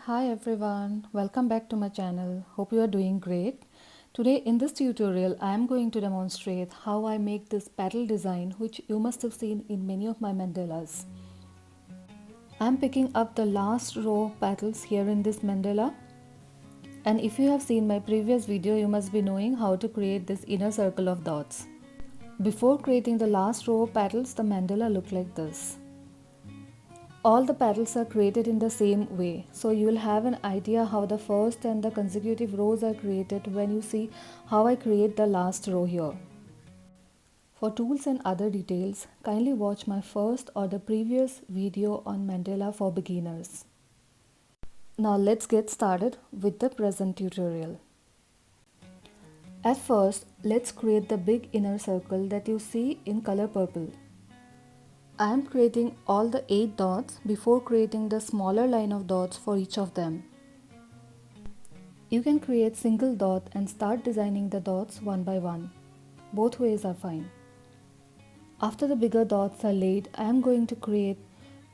Hi everyone, welcome back to my channel. Hope you are doing great. Today in this tutorial I am going to demonstrate how I make this petal design which you must have seen in many of my mandalas. I am picking up the last row petals here in this mandala, and if you have seen my previous video you must be knowing how to create this inner circle of dots. Before creating the last row of petals, the mandala looked like this. All the petals are created in the same way, so you will have an idea how the first and the consecutive rows are created when you see how I create the last row here. For tools and other details, kindly watch my first or the previous video on mandala for beginners. Now let's get started with the present tutorial. At first, let's create the big inner circle that you see in color purple. I am creating all the 8 dots before creating the smaller line of dots for each of them. You can create single dot and start designing the dots one by one. Both ways are fine. After the bigger dots are laid, I am going to create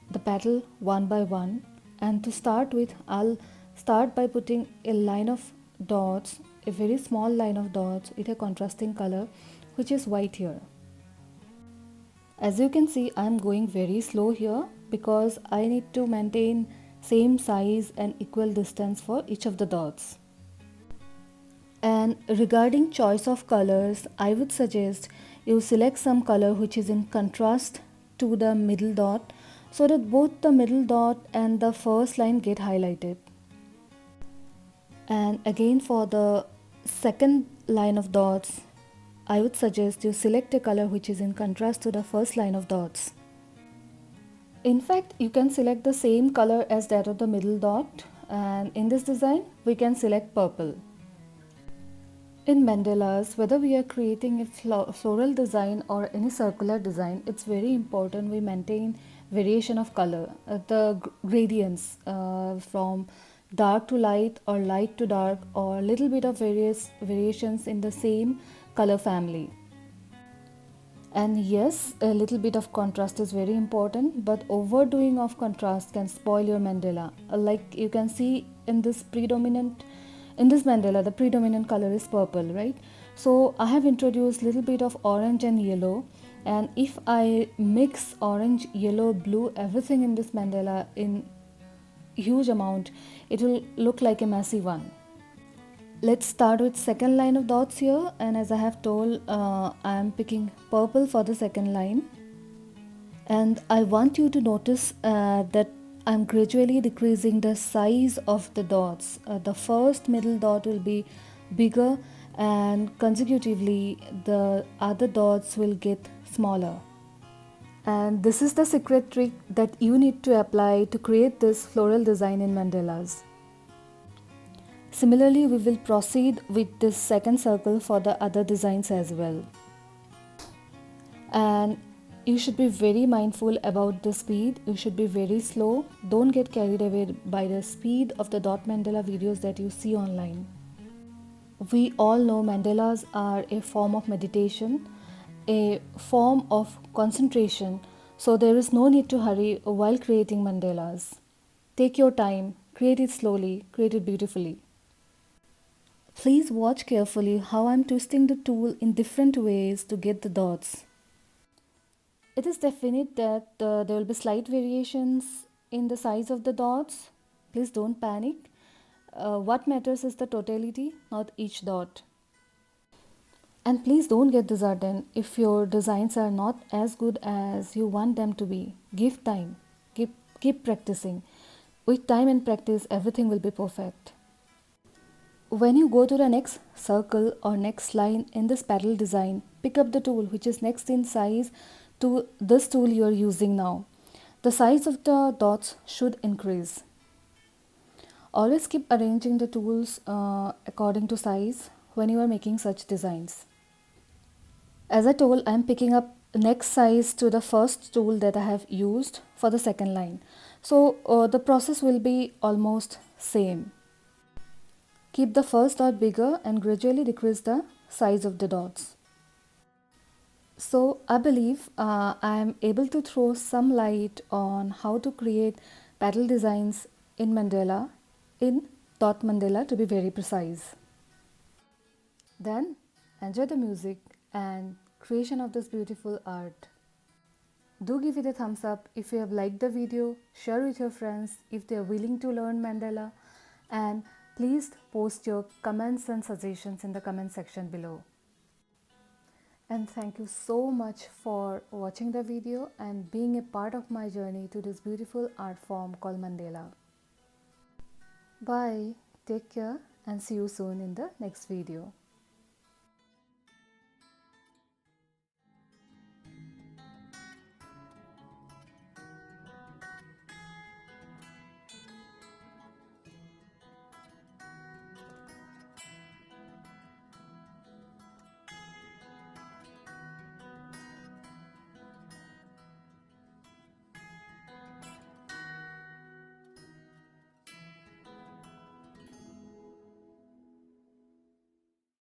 the petal one by one, and to start with, I'll start by putting a line of dots, a very small line of dots with a contrasting color which is white here. As you can see, I am going very slow here because I need to maintain same size and equal distance for each of the dots. And regarding choice of colors, I would suggest you select some color which is in contrast to the middle dot so that both the middle dot and the first line get highlighted. And again, for the second line of dots, I would suggest you select a color which is in contrast to the first line of dots. In fact, you can select the same color as that of the middle dot, and in this design we can select purple. In mandalas, whether we are creating a floral design or any circular design, it's very important we maintain variation of color, the gradients from dark to light or light to dark, or little bit of variations in the same color family. And yes, a little bit of contrast is very important, but overdoing of contrast can spoil your mandala. Like you can see in this mandala, the predominant color is purple, right? So I have introduced little bit of orange and yellow, and if I mix orange, yellow, blue, everything in this mandala in huge amount, it will look like a messy one. Let's start with second line of dots here, and as I have told, I am picking purple for the second line, and I want you to notice that I'm gradually decreasing the size of the dots. The first middle dot will be bigger, and consecutively the other dots will get smaller. And this is the secret trick that you need to apply to create this floral design in mandalas. Similarly, we will proceed with this second circle for the other designs as well. And you should be very mindful about the speed. You should be very slow. Don't get carried away by the speed of the dot mandala videos that you see online. We all know mandalas are a form of meditation, a form of concentration. So there is no need to hurry while creating mandalas. Take your time, create it slowly, create it beautifully. Please watch carefully how I am twisting the tool in different ways to get the dots. It is definite that there will be slight variations in the size of the dots. Please don't panic. What matters is the totality, not each dot. And please don't get disheartened if your designs are not as good as you want them to be. Give time. Keep practicing. With time and practice, everything will be perfect. When you go to the next circle or next line in this petal design, pick up the tool which is next in size to this tool you are using now. The size of the dots should increase. Always keep arranging the tools according to size when you are making such designs. As I told, I am picking up next size to the first tool that I have used for the second line. So the process will be almost same. Keep the first dot bigger and gradually decrease the size of the dots. So I believe I am able to throw some light on how to create petal designs in mandala. in Dot Mandala to be very precise. Then enjoy the music and creation of this beautiful art. Do give it a thumbs up if you have liked the video, share with your friends if they are willing to learn mandala, and please post your comments and suggestions in the comment section below. And thank you so much for watching the video and being a part of my journey to this beautiful art form called mandala. Bye, take care and see you soon in the next video.